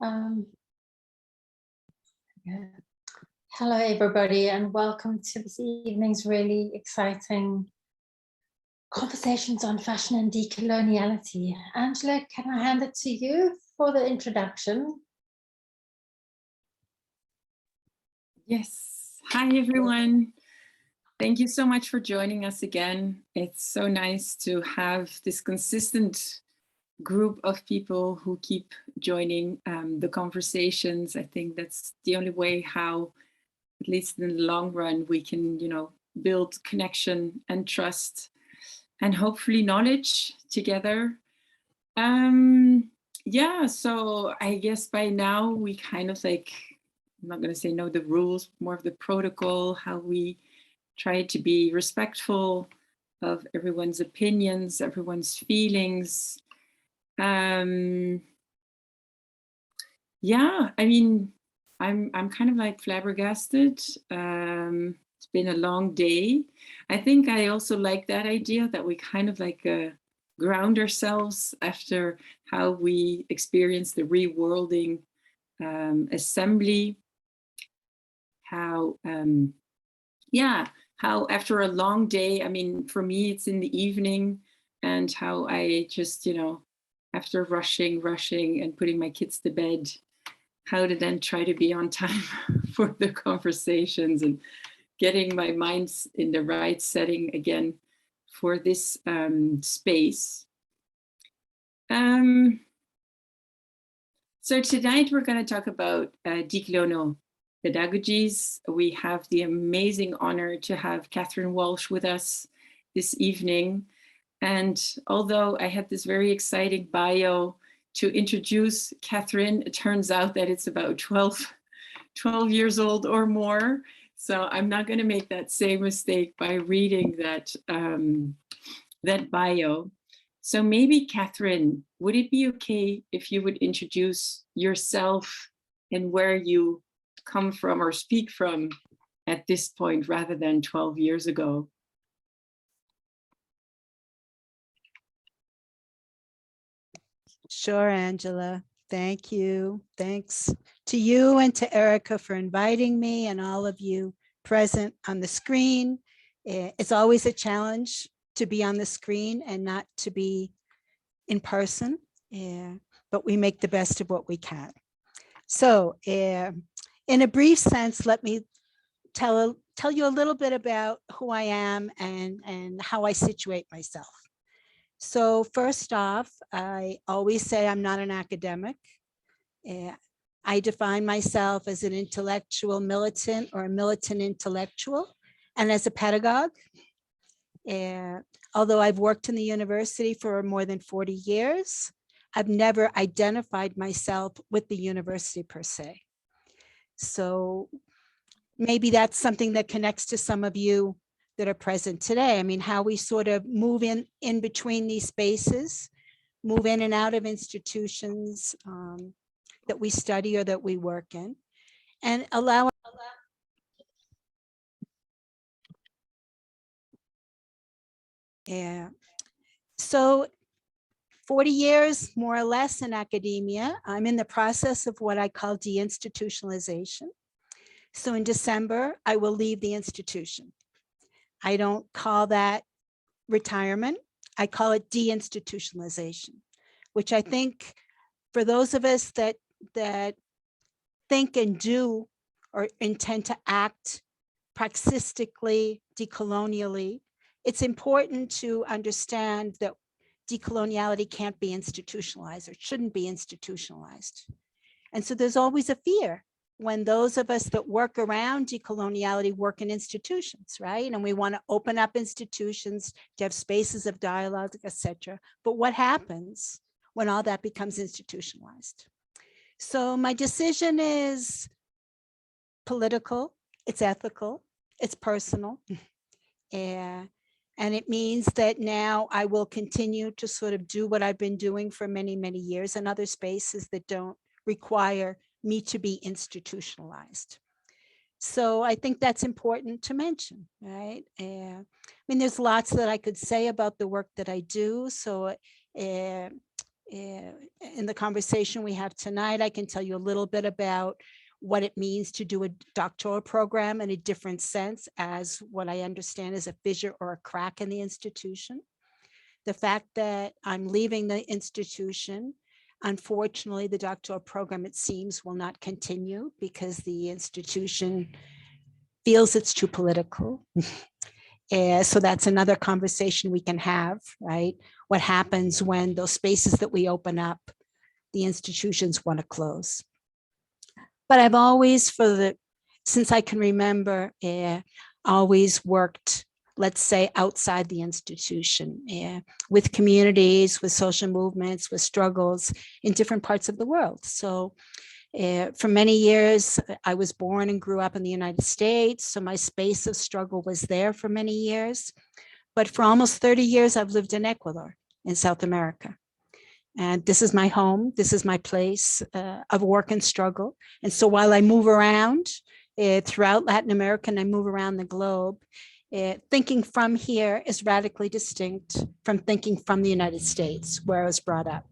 Um, yeah. Hello, everybody, and welcome to this evening's really exciting conversations on fashion and decoloniality. Angela, can I hand it to you for the introduction? Yes. Hi, everyone. Thank you so much for joining us again. It's so nice to have this consistent group of people who keep joining the conversations. I think that's the only way how, at least in the long run, we can, build connection and trust and hopefully knowledge together. Yeah, so I guess by now we kind of I'm not going to say know the rules, more of the protocol, how we try to be respectful of everyone's opinions, everyone's feelings. Yeah, I mean, I'm kind of like flabbergasted. It's been a long day. I think I also like that idea that we kind of ground ourselves after how we experience the reworlding assembly. How how after a long day, I mean, for me, it's in the evening, and how I just, after rushing and putting my kids to bed, how to then try to be on time for the conversations and getting my mind in the right setting again for this space. So tonight we're going to talk about decolonial pedagogies. We have the amazing honor to have Catherine Walsh with us this evening. And although I had this very exciting bio to introduce Catherine, it turns out that it's about 12 years old or more. So I'm not going to make that same mistake by reading that, that bio. So maybe, Catherine, would it be okay if you would introduce yourself and where you come from or speak from at this point rather than 12 years ago? Sure, Angela. Thank you. Thanks to you and to Erica for inviting me and all of you present on the screen. It's always a challenge to be on the screen and not to be in person, but we make the best of what we can. So in a brief sense, let me tell you a little bit about who I am and how I situate myself. So first off, I always say I'm not an academic. I define myself as an intellectual militant or a militant intellectual and as a pedagogue. Although I've worked in the university for more than 40 years, I've never identified myself with the university per se. So maybe that's something that connects to some of you that are present today. I mean, how we sort of move in between these spaces, move in and out of institutions that we study or that we work in, and allow. Yeah. So 40 years, more or less, in academia. I'm in the process of what I call deinstitutionalization. So in December, I will leave the institution. I don't call that retirement. I call it deinstitutionalization, which I think for those of us that think and do or intend to act praxistically, decolonially, it's important to understand that decoloniality can't be institutionalized or shouldn't be institutionalized. And so there's always a fear when those of us that work around decoloniality work in institutions, right? And we want to open up institutions to have spaces of dialogue, etc. But what happens when all that becomes institutionalized? So my decision is political, it's ethical, it's personal. And it means that now I will continue to sort of do what I've been doing for many, many years in other spaces that don't require me to be institutionalized. So I think that's important to mention, right? I mean, there's lots that I could say about the work that I do. So in the conversation we have tonight, I can tell you a little bit about what it means to do a doctoral program in a different sense as what I understand is a fissure or a crack in the institution. The fact that I'm leaving the institution, unfortunately, the doctoral program, it seems, will not continue because the institution feels it's too political. So that's another conversation we can have, right? What happens when those spaces that we open up, the institutions want to close. But I've always, since I can remember, always worked, let's say, outside the institution, with communities, with social movements, with struggles in different parts of the world. So for many years, I was born and grew up in the United States, so my space of struggle was there for many years. But for almost 30 years, I've lived in Ecuador, in South America. And this is my home, this is my place of work and struggle. And so while I move around throughout Latin America and I move around the globe, thinking from here is radically distinct from thinking from the United States, where I was brought up.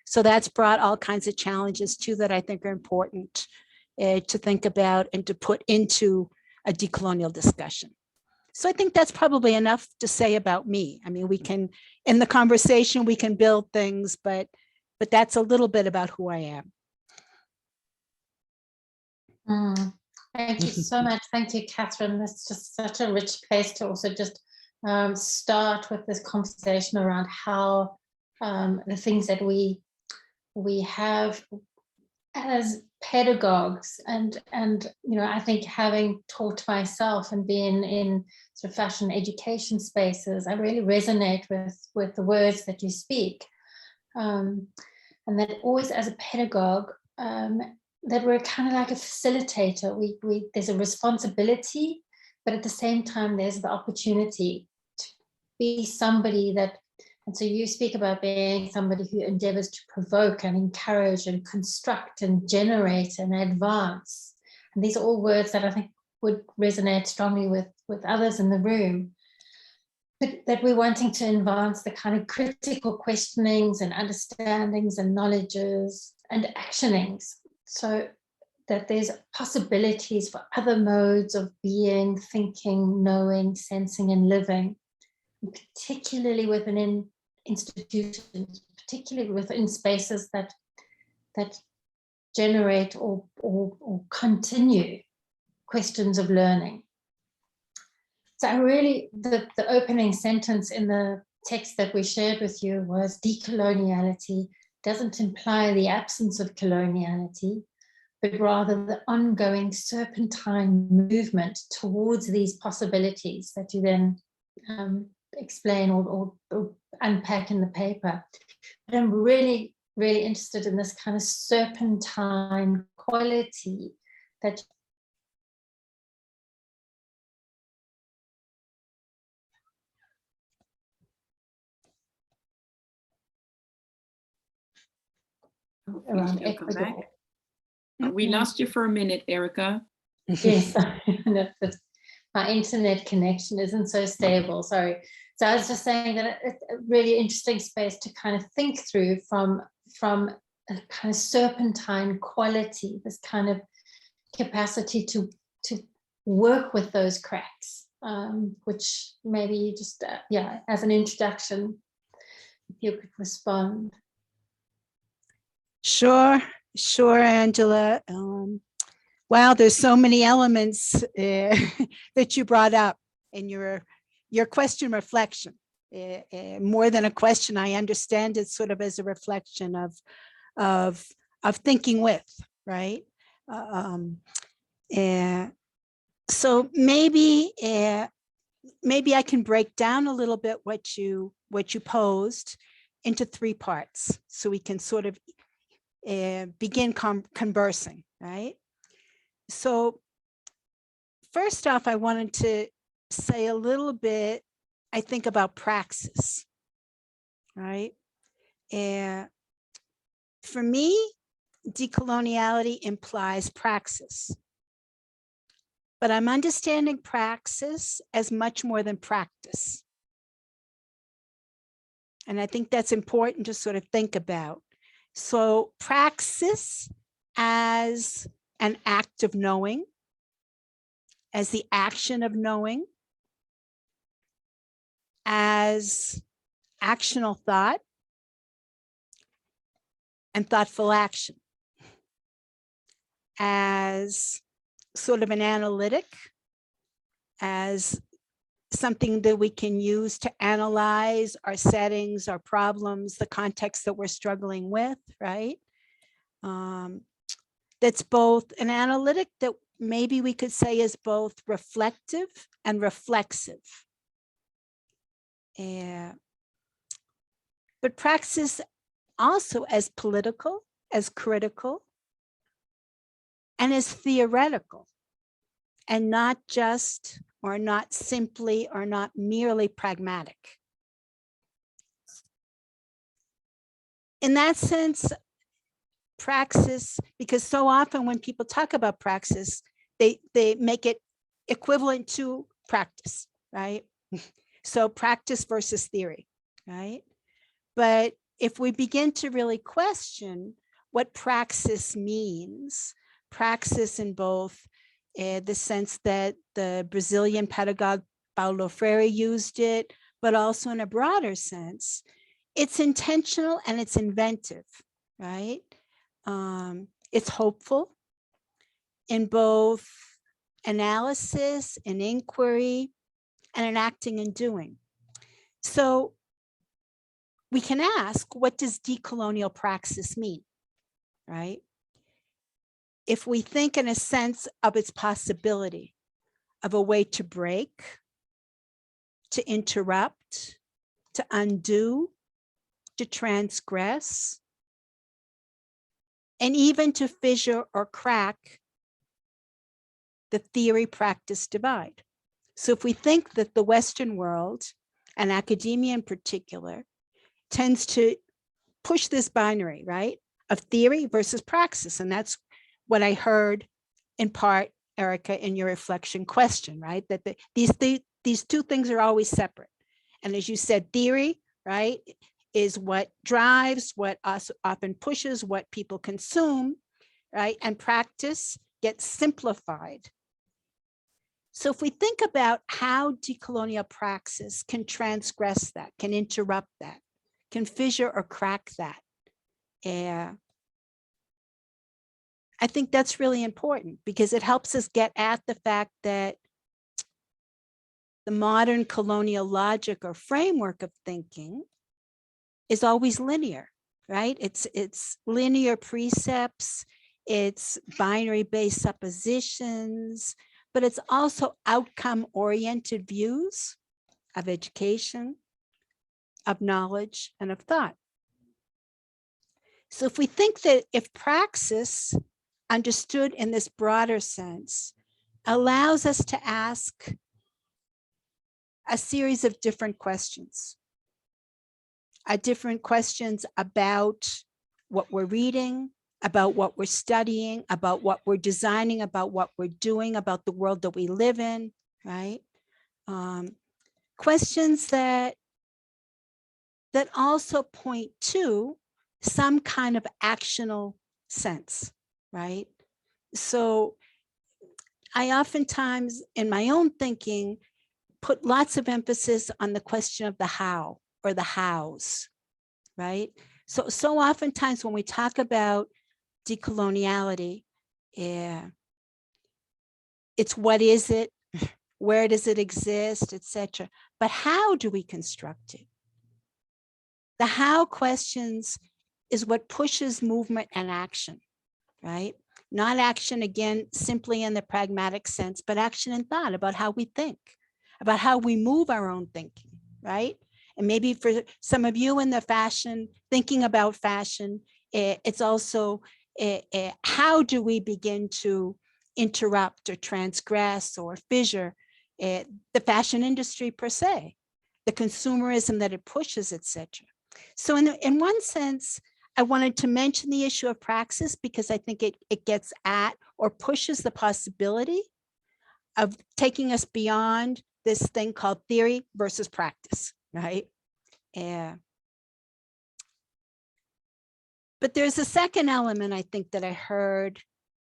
So that's brought all kinds of challenges too that I think are important to think about and to put into a decolonial discussion. So I think that's probably enough to say about me. I mean, we can, in the conversation, we can build things, but that's a little bit about who I am. Thank you so much. Thank you, Catherine. That's just such a rich place to also just start with this conversation around how the things that we have as pedagogues, and you know, I think having taught myself and being in sort of fashion education spaces, I really resonate with the words that you speak, and that always as a pedagogue, that we're kind of like a facilitator. We there's a responsibility, but at the same time there's the opportunity to be somebody that. And so you speak about being somebody who endeavors to provoke and encourage and construct and generate and advance. And these are all words that I think would resonate strongly with others in the room. But that we're wanting to advance the kind of critical questionings and understandings and knowledges and actionings, so that there's possibilities for other modes of being, thinking, knowing, sensing, and living. Particularly within institutions, particularly within spaces that generate or continue questions of learning. So I really, the opening sentence in the text that we shared with you was decoloniality doesn't imply the absence of coloniality, but rather the ongoing serpentine movement towards these possibilities that you then explain or unpack in the paper. But I'm really, really interested in this kind of serpentine quality that around Ecuador. We lost you for a minute, Erica. Yes, my internet connection isn't so stable, sorry. So I was just saying that it's a really interesting space to kind of think through from a kind of serpentine quality, this kind of capacity to work with those cracks, which maybe you just, as an introduction, if you could respond. Sure, Angela. Wow, there's so many elements that you brought up in your question reflection. More than a question, I understand it sort of as a reflection of thinking with, right? So maybe I can break down a little bit what you posed into 3 parts, so we can sort of begin conversing, right? So first off, I wanted to say a little bit, I think, about praxis, right? And for me, decoloniality implies praxis, but I'm understanding praxis as much more than practice. And I think that's important to sort of think about. So praxis as an act of knowing, as the action of knowing, as actional thought and thoughtful action, as sort of an analytic, as something that we can use to analyze our settings, our problems, the context that we're struggling with, right? That's both an analytic that maybe we could say is both reflective and reflexive. But praxis also as political, as critical, and as theoretical, and not just, or not simply, or not merely pragmatic. In that sense, praxis, because so often when people talk about praxis, they make it equivalent to practice, right? So practice versus theory, right? But if we begin to really question what praxis means, praxis in both the sense that the Brazilian pedagogue Paulo Freire used it, but also in a broader sense, it's intentional and it's inventive, right? It's hopeful in both analysis and inquiry and in acting and doing. So we can ask, what does decolonial praxis mean, right? If we think in a sense of its possibility of a way to break, to interrupt, to undo, to transgress, and even to fissure or crack the theory practice divide. So if we think that the Western world, and academia in particular, tends to push this binary, right, of theory versus praxis, and that's what I heard in part, Erica, in your reflection question, right, that these two things are always separate. And as you said, theory, right, is what drives, what often pushes, what people consume, right, and practice gets simplified. So if we think about how decolonial praxis can transgress that, can interrupt that, can fissure or crack that, I think that's really important because it helps us get at the fact that the modern colonial logic or framework of thinking is always linear, right? It's linear precepts, it's binary-based suppositions, but it's also outcome-oriented views of education, of knowledge, and of thought. So if we think that if praxis, understood in this broader sense, allows us to ask a series of different questions, different questions about what we're reading, about what we're studying, about what we're designing, about what we're doing, about the world that we live in, right? Questions that also point to some kind of actional sense, right? So I oftentimes in my own thinking put lots of emphasis on the question of the how or the hows, right? So oftentimes when we talk about decoloniality, it's what is it, where does it exist, etc. But how do we construct it? The how questions is what pushes movement and action, right? Not action, again, simply in the pragmatic sense, but action and thought about how we think, about how we move our own thinking, right? And maybe for some of you in the fashion, thinking about fashion, it's also how do we begin to interrupt or transgress or fissure the fashion industry per se, the consumerism that it pushes, etc. So in one sense, I wanted to mention the issue of praxis because I think it gets at or pushes the possibility of taking us beyond this thing called theory versus practice, right? But there's a second element, I think, that I heard,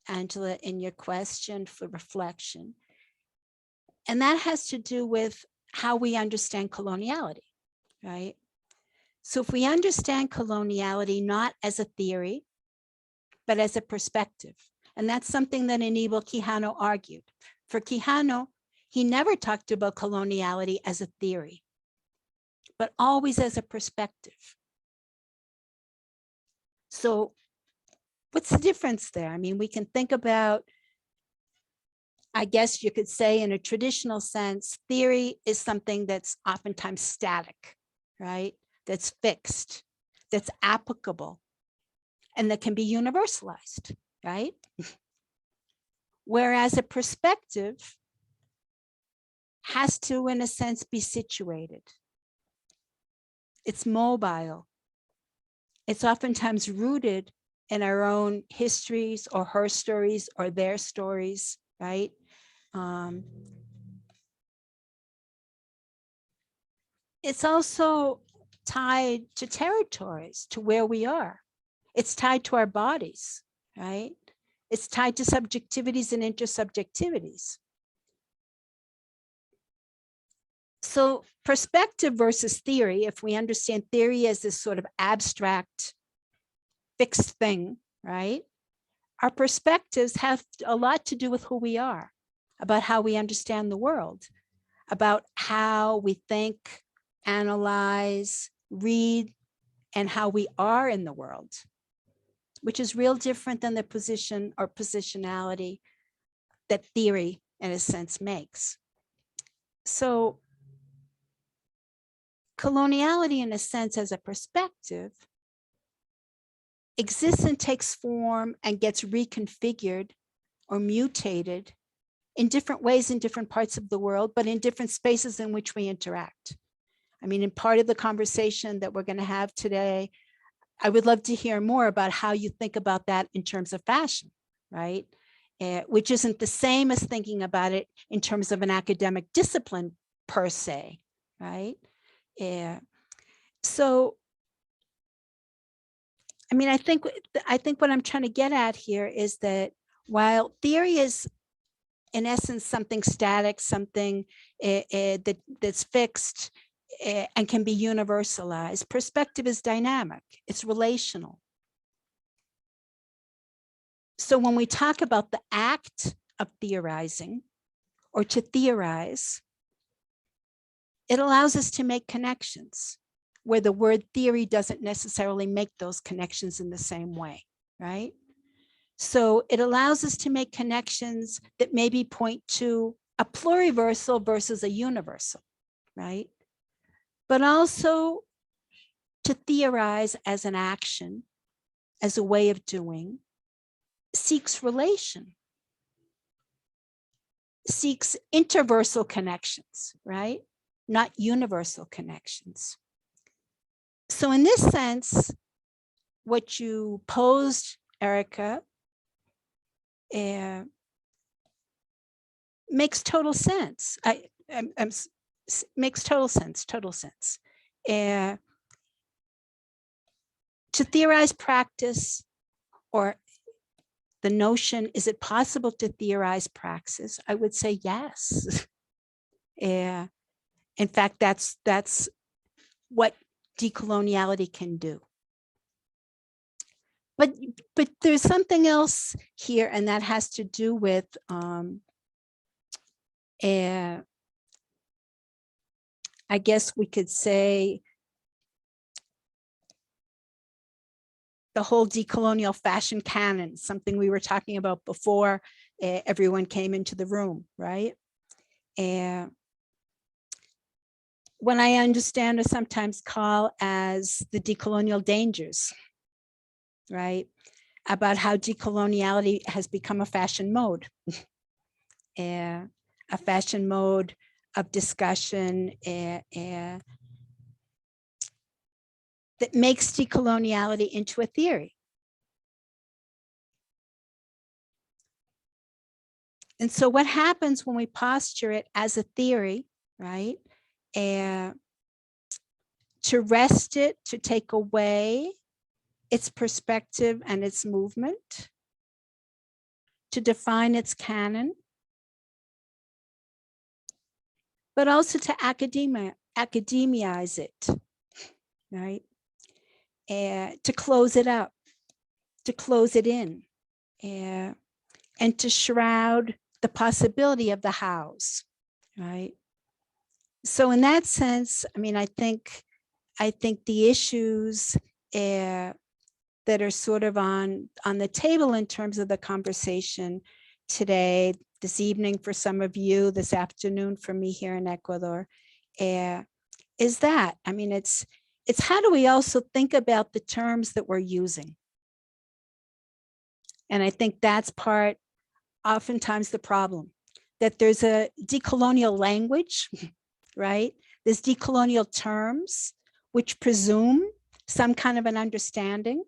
Angela, in your question for reflection. And that has to do with how we understand coloniality, right? So if we understand coloniality not as a theory, but as a perspective, and that's something that Aníbal Quijano argued. For Quijano, he never talked about coloniality as a theory, but always as a perspective. So what's the difference there? I mean, we can think about, I guess you could say in a traditional sense, theory is something that's oftentimes static, right? That's fixed, that's applicable, and that can be universalized, right? Whereas a perspective has to, in a sense, be situated. It's mobile. It's oftentimes rooted in our own histories or her stories or their stories, right? It's also tied to territories, to where we are. It's tied to our bodies, right? It's tied to subjectivities and intersubjectivities. So perspective versus theory, if we understand theory as this sort of abstract, fixed thing, right? Our perspectives have a lot to do with who we are, about how we understand the world, about how we think, analyze, read, and how we are in the world, which is real different than the position or positionality that theory, in a sense, makes. So coloniality, in a sense, as a perspective, exists and takes form and gets reconfigured or mutated in different ways in different parts of the world, but in different spaces in which we interact. I mean, in part of the conversation that we're going to have today, I would love to hear more about how you think about that in terms of fashion, right? Which isn't the same as thinking about it in terms of an academic discipline per se, right? So, I mean, I think what I'm trying to get at here is that while theory is, in essence, something static, something that's fixed and can be universalized, perspective is dynamic, it's relational. So when we talk about the act of theorizing or to theorize, it allows us to make connections where the word theory doesn't necessarily make those connections in the same way, right? So it allows us to make connections that maybe point to a pluriversal versus a universal, right? But also to theorize as an action, as a way of doing, seeks relation, seeks interversal connections, right? Not universal connections. So in this sense, what you posed, Erica, makes total sense. Makes total sense. To theorize practice, or the notion, is it possible to theorize praxis? I would say yes. In fact, that's what decoloniality can do. But there's something else here, and that has to do with I guess we could say the whole decolonial fashion canon, something we were talking about before everyone came into the room, right? What I understand or sometimes call as the decolonial dangers, right? About how decoloniality has become a fashion mode, a fashion mode of discussion that makes decoloniality into a theory. And so what happens when we posture it as a theory, right? To wrest it, to take away its perspective and its movement, to define its canon, but also to academize it, right? And to close it up, to close it in, and to shroud the possibility of the hows, right? So in that sense, I mean, I think the issues that are sort of on the table in terms of the conversation today, this evening for some of you, this afternoon for me here in Ecuador, is that, I mean, it's how do we also think about the terms that we're using? And I think that's oftentimes the problem, that there's a decolonial language, right? There's decolonial terms, which presume some kind of an understanding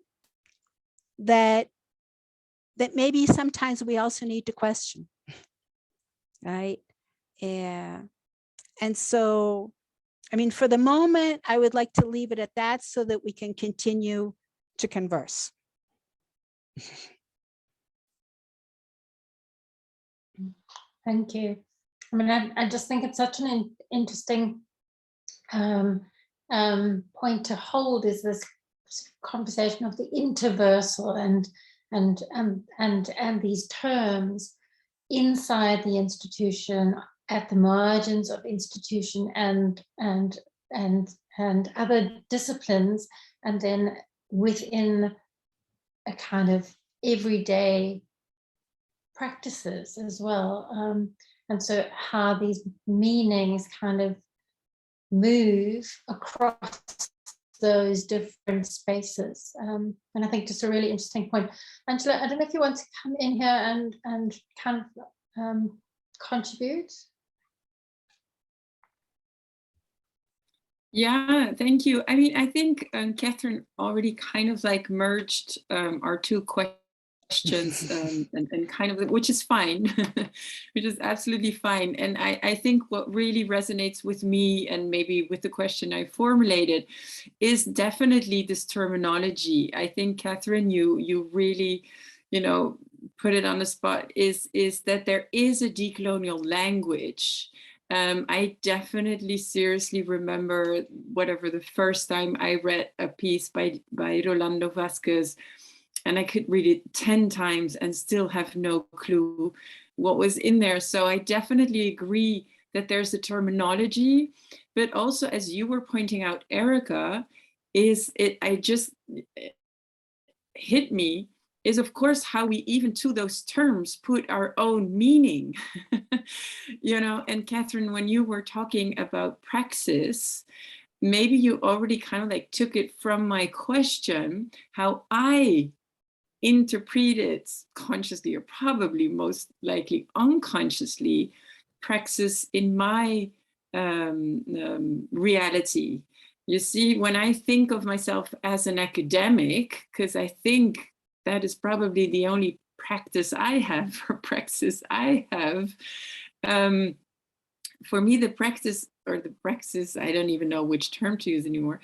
that maybe sometimes we also need to question, right? And so, I mean, for the moment, I would like to leave it at that so that we can continue to converse. Thank you. I mean, I just think it's such an interesting point to hold, is this conversation of the interversal and these terms inside the institution, at the margins of institution and other disciplines, and then within a kind of everyday practices as well. And so how these meanings kind of move across those different spaces. And I think just a really interesting point. Angela, I don't know if you want to come in here and kind of contribute. Yeah, thank you. I mean, I think Catherine already kind of like merged our two questions and kind of, which is fine, which is absolutely fine. And I think what really resonates with me, and maybe with the question I formulated, is definitely this terminology. I think, Catherine, you really, put it on the spot, is that there is a decolonial language. I definitely seriously remember whatever the first time I read a piece by Rolando Vázquez, and I could read it 10 times and still have no clue what was in there. So I definitely agree that there's a terminology, but also, as you were pointing out, Erica, hit me, is of course how we even to those terms put our own meaning. And Catherine, when you were talking about praxis, maybe you already kind of like took it from my question, how I interpreted consciously, or probably most likely unconsciously, praxis in my reality. You see, when I think of myself as an academic, because I think that is probably the only practice I have, or praxis I have, for me, the practice, or the praxis, I don't even know which term to use anymore,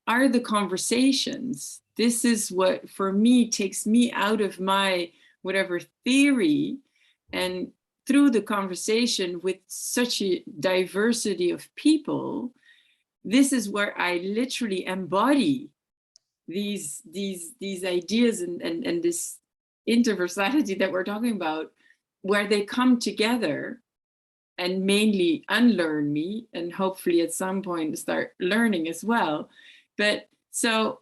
are the conversations. This is what, for me, takes me out of my whatever theory, and through the conversation with such a diversity of people, this is where I literally embody these ideas and this interversality that we're talking about, where they come together and mainly unlearn me, and hopefully at some point start learning as well. But so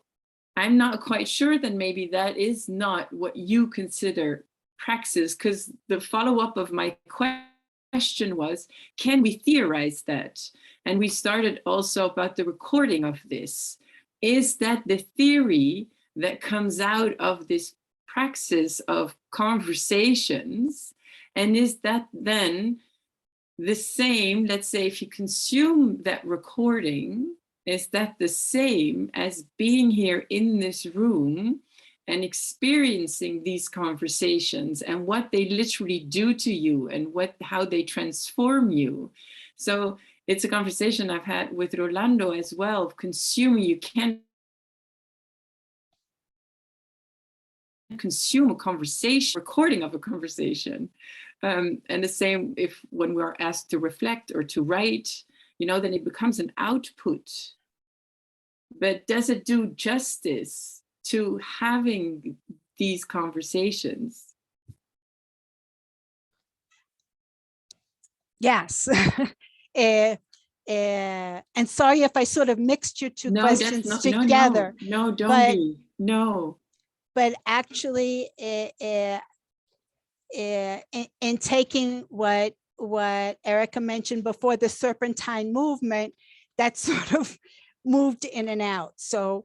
I'm not quite sure that maybe that is not what you consider praxis, because the follow-up of my question was, can we theorize that? And we started also about the recording of this. Is that the theory that comes out of this praxis of conversations? And is that then the same, let's say, if you consume that recording, is that the same as being here in this room and experiencing these conversations and what they literally do to you and how they transform you? So it's a conversation I've had with Rolando as well, of consuming. You can't consume a conversation, recording of a conversation. And the same if when we're asked to reflect or to write, then it becomes an output. But does it do justice to having these conversations? Yes. And sorry if I sort of mixed your two questions together. No, don't be. No. But actually, in taking what Erica mentioned before, the serpentine movement, that sort of moved in and out. So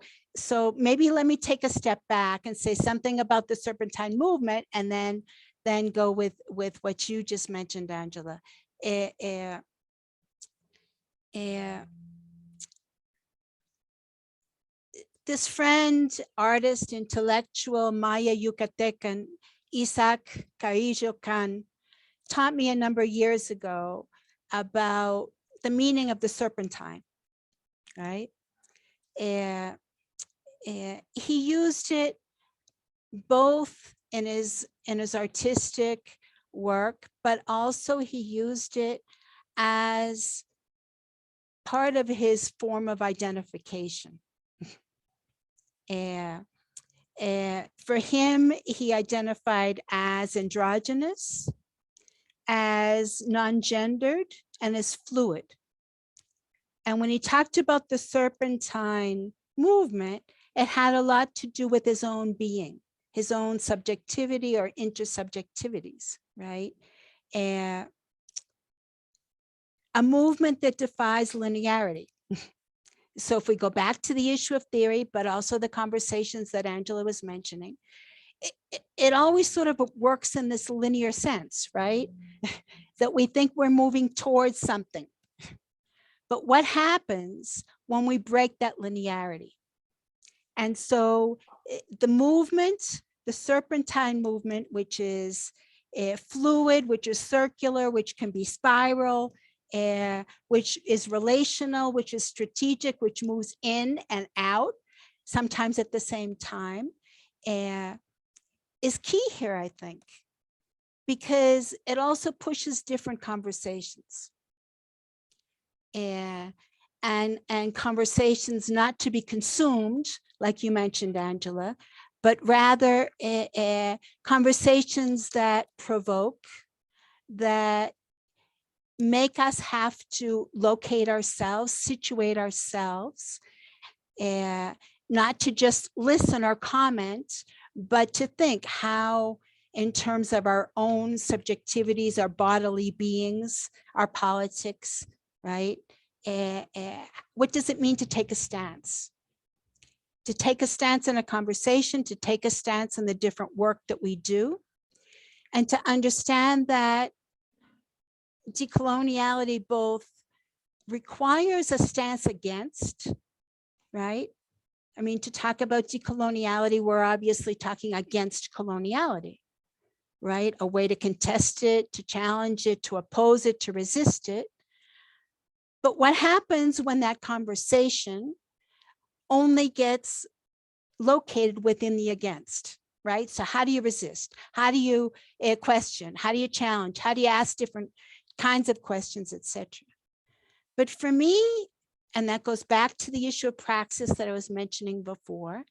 maybe let me take a step back and say something about the serpentine movement, and then go with what you just mentioned, Angela. This friend, artist, intellectual, Maya Yucatecan, Isaac Carrillo Can, taught me a number of years ago about the meaning of the serpentine, right? He used it both in his artistic work, but also he used it as part of his form of identification. For him, he identified as androgynous, as non-gendered, and as fluid. And when he talked about the serpentine movement, it had a lot to do with his own being, his own subjectivity or intersubjectivities, right? A movement that defies linearity. So if we go back to the issue of theory, but also the conversations that Angela was mentioning, it always sort of works in this linear sense, right? That we think we're moving towards something. But what happens when we break that linearity? And so the movement, the serpentine movement, which is fluid, which is circular, which can be spiral, which is relational, which is strategic, which moves in and out, sometimes at the same time, is key here, I think, because it also pushes different conversations. And conversations not to be consumed, like you mentioned, Angela, but rather conversations that provoke, that make us have to locate ourselves, situate ourselves, not to just listen or comment, but to think how, in terms of our own subjectivities, our bodily beings, our politics, right? What does it mean to take a stance? To take a stance in a conversation, to take a stance in the different work that we do, and to understand that decoloniality both requires a stance against, right? I mean, to talk about decoloniality, we're obviously talking against coloniality, right? A way to contest it, to challenge it, to oppose it, to resist it. But what happens when that conversation only gets located within the against, right? So how do you resist? How do you question? How do you challenge? How do you ask different kinds of questions, etc.? But for me, and that goes back to the issue of praxis that I was mentioning before,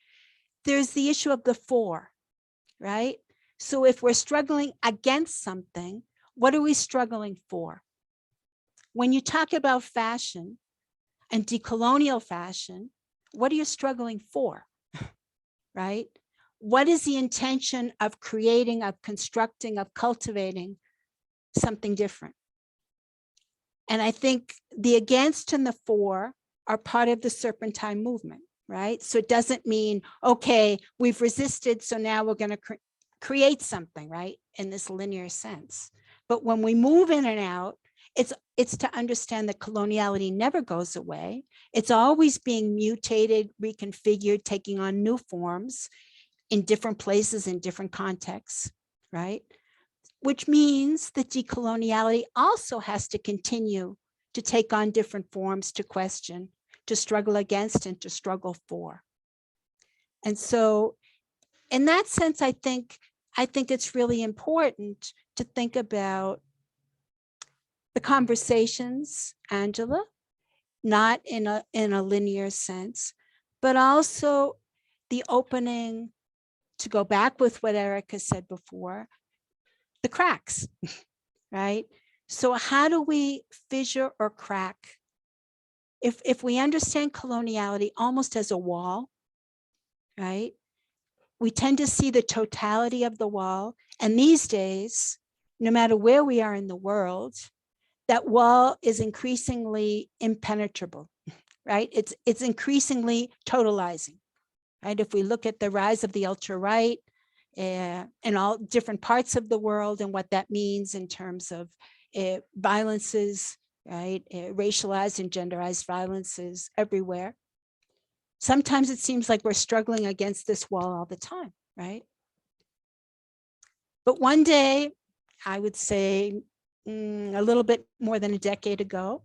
there's the issue of the for, right? So if we're struggling against something, what are we struggling for? When you talk about fashion and decolonial fashion, what are you struggling for, right? What is the intention of creating, of constructing, of cultivating something different? And I think the against and the for are part of the serpentine movement, right? So it doesn't mean, okay, we've resisted, so now we're going to create something, right? In this linear sense. But when we move in and out, it's to understand that coloniality never goes away. It's always being mutated, reconfigured, taking on new forms in different places, in different contexts, right? Which means that decoloniality also has to continue to take on different forms, to question, to struggle against, and to struggle for. And so in that sense, I think it's really important to think about the conversations, Angela, not in a linear sense, but also the opening, to go back with what Erica said before, the cracks, right? So how do we fissure or crack? If we understand coloniality almost as a wall, right? We tend to see the totality of the wall. And these days, no matter where we are in the world, that wall is increasingly impenetrable, right? It's increasingly totalizing, right? If we look at the rise of the ultra-right in all different parts of the world and what that means in terms of violences, right? Racialized and genderized violences everywhere. Sometimes it seems like we're struggling against this wall all the time, right? But one day, I would say a little bit more than a decade ago,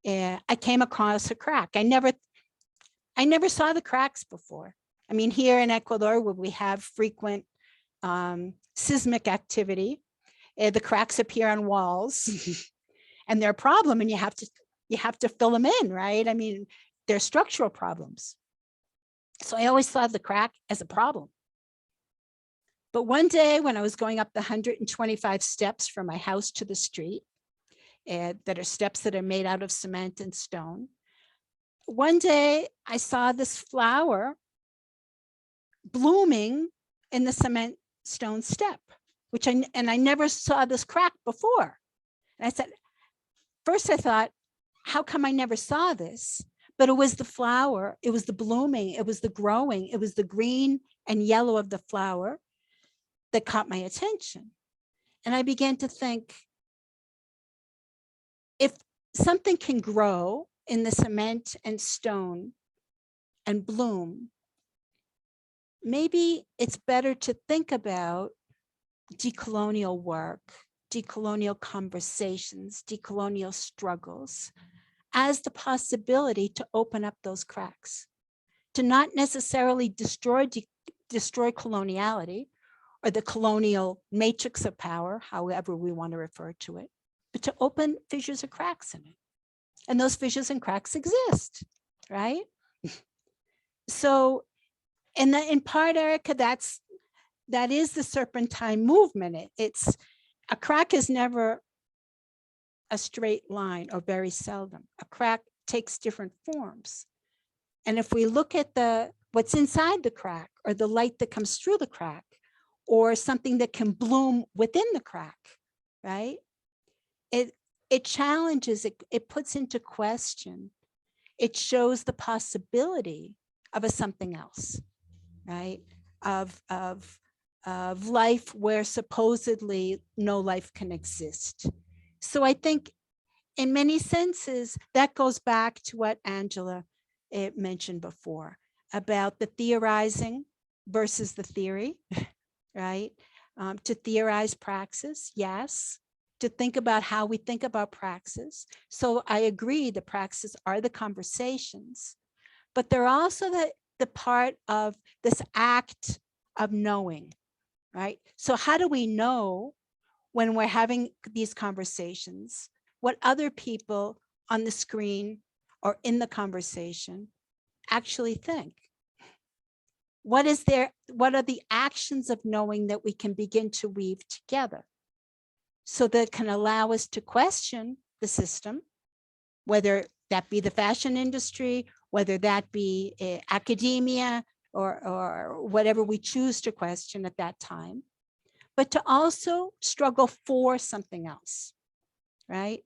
I came across a crack. I never saw the cracks before. I mean, here in Ecuador, where we have frequent seismic activity, the cracks appear on walls and they're a problem, and you have to fill them in, right? I mean, they're structural problems. So I always thought the crack as a problem. But one day when I was going up the 125 steps from my house to the street, that are steps that are made out of cement and stone, one day I saw this flower blooming in the cement stone step, I never saw this crack before. And I said, first I thought, how come I never saw this? But it was the flower, it was the blooming, it was the growing, it was the green and yellow of the flower that caught my attention. And I began to think, if something can grow in the cement and stone and bloom, maybe it's better to think about decolonial work, decolonial conversations, decolonial struggles as the possibility to open up those cracks, to not necessarily destroy coloniality or the colonial matrix of power, however we want to refer to it, but to open fissures or cracks in it. And those fissures and cracks exist, right? So in part, Erica, that is the serpentine movement. It's a crack is never a straight line, or very seldom. A crack takes different forms. And if we look at what's inside the crack, or the light that comes through the crack, or something that can bloom within the crack, right? It challenges, it puts into question, it shows the possibility of a something else, right? Of life where supposedly no life can exist. So I think in many senses, that goes back to what Angela mentioned before about the theorizing versus the theory, right? To theorize praxis, yes. To think about how we think about praxis. So I agree, the praxis are the conversations, but they're also the part of this act of knowing, right? So how do we know when we're having these conversations, what other people on the screen or in the conversation actually think? What are the actions of knowing that we can begin to weave together so that can allow us to question the system, whether that be the fashion industry, whether that be academia, or whatever we choose to question at that time, but to also struggle for something else, right?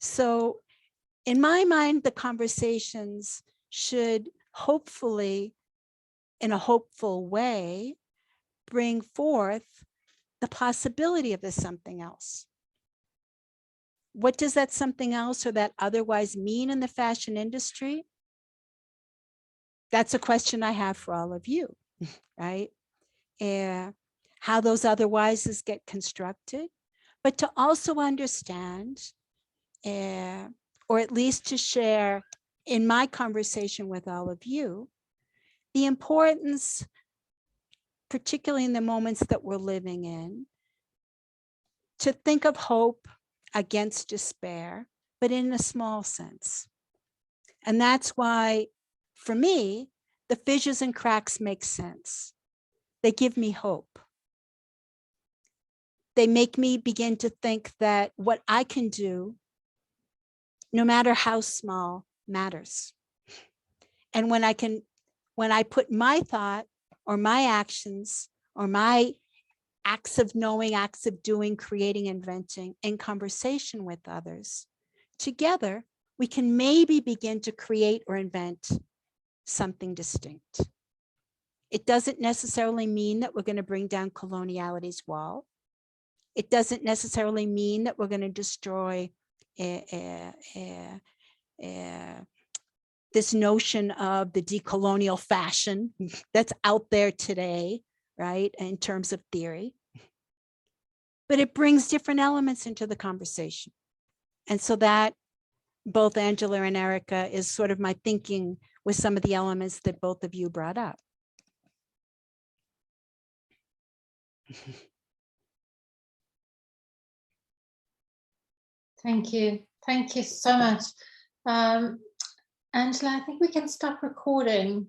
So in my mind, the conversations should hopefully, in a hopeful way, bring forth the possibility of this something else. What does that something else or that otherwise mean in the fashion industry? That's a question I have for all of you, right? How those otherwises get constructed, but to also understand, or at least to share in my conversation with all of you, the importance, particularly in the moments that we're living in, to think of hope against despair, but in a small sense. And that's why, for me, the fissures and cracks make sense. They give me hope. They make me begin to think that what I can do, no matter how small, matters. And when I put my thought or my actions or my acts of knowing, acts of doing, creating, inventing in conversation with others, together, we can maybe begin to create or invent something distinct. It doesn't necessarily mean that we're going to bring down coloniality's wall. It doesn't necessarily mean that we're going to destroy this notion of the decolonial fashion that's out there today, right, in terms of theory. But it brings different elements into the conversation. And so that both Angela and Erica is sort of my thinking with some of the elements that both of you brought up. Thank you. Thank you so much. Angela, I think we can stop recording.